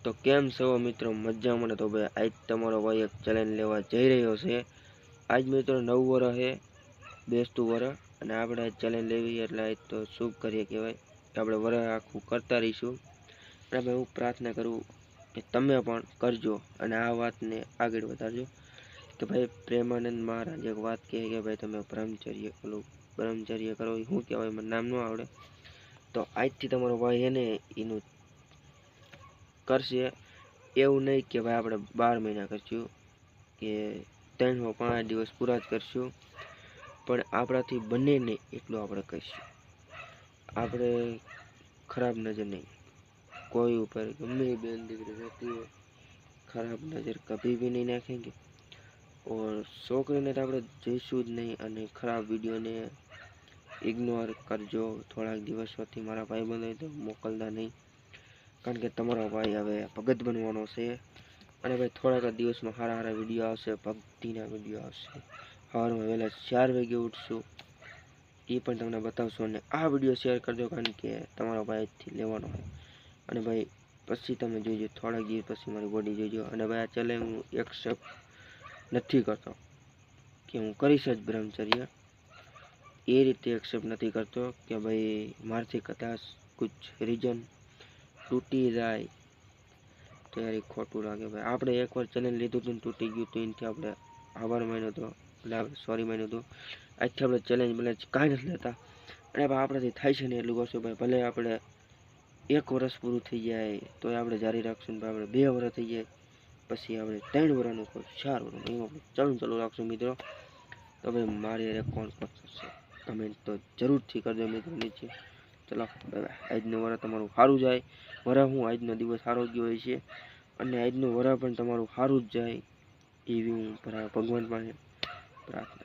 તો કેમ છો મિત્રો? મજામાં ને? તો ભાઈ આજ તમારો ભાઈ એક ચેલેન્જ લેવા જઈ રહ્યો છે। આજ મિત્રો નવું વર્ષ છે, બેસતું વર્ષ, અને આપણે આજ ચેલેન્જ લેવી એટલે આજ તો શુભ કરીએ કહેવાય કે આપણે વર્ષ આખું કરતા રહીશું। અને ભાઈ હું પ્રાર્થના કરું કે તમે પણ કરજો અને આ વાતને આગળ વધારજો કે ભાઈ પ્રેમાનંદ મહારાજ એક વાત કહે કે ભાઈ તમે બ્રહ્મચર્ય કરો। એ શું કહેવાય મને નામ ન આવડે। તો આજથી તમારો ભાઈ છે ને એનું કરશે। એવું નહીં કે ભાઈ આપણે 12 મહિના કરશું કે 365 દિવસ પૂરા જ કરશું, પણ આપણાથી બને નહીં એટલું આપણે કરીશું। આપણે ખરાબ નજર નહીં, કોઈ ઉપર ગમે બેન દીકરી રહેતી હોય, खराब नज़र कभी भी नहीं नाखेंगे। और છોકરીને તો આપણે જોઈશું જ નહીં અને ખરાબ વિડીયોને ઇગ્નોર કરજો। થોડાક દિવસોથી મારા ભાઈબંધો તો મોકલતા નહીં, કારણ કે તમારો ભાઈ હવે ભગત બનવાનો છે। અને ભાઈ થોડાક દિવસમાં સારા સારા વિડીયો આવશે, ભક્તિના વિડીયો આવશે। સવારમાં વહેલા 4 વાગે ઉઠશું, એ પણ તમને બતાવશું। અને આ વિડીયો શેર કરજો, કારણ કે તમારો ભાઈથી લેવાનો હોય। અને ભાઈ પછી તમે જોઈજો, થોડાક દિવસ પછી મારી બોડી જોઈજો। અને ભાઈ આ ચેલેન્જ હું એક્સેપ્ટ નથી કરતો કે હું કરીશ જ બ્રહ્મચર્ય, એ રીતે એક્સેપ્ટ નથી કરતો કે ભાઈ મારથી કદાચ કુછ રીઝન તૂટી જાય તો યાર ખોટું લાગે ભાઈ। આપણે એકવાર ચેલેન્જ લીધું હતું તૂટી ગયું તો એનાથી આપણે આભાર માન્યો હતો, એટલે આપણે સોરી માન્યું હતું। આજથી આપણે ચેલેન્જ કાંઈ નથી લેતા। અને ભાઈ આપણાથી થાય છે ને એટલું કરશું ભાઈ। ભલે આપણે 1 વર્ષ પૂરું થઈ જાય તો આપણે જારી રાખશું, ભાઈ આપણે 2 વર્ષ થઈ જાય પછી આપણે 3 વર્ષનું કોઈ 4 વર્ષનું એવું આપણે ચાલુ રાખશું મિત્રો। તો ભાઈ મારી અરે કોણ કરશે કમેન્ટ તો જરૂરથી કરજો મિત્રો નીચે। ચલો બાય, આજનું વર્ષ તમારું સારું જાય। વર્ષ હું આજનો દિવસ સારો ગયો હોય છે, અને આજનું વર્ષ પણ તમારું સારું જ જાય એવી હું ભગવાન પાસે પ્રાર્થના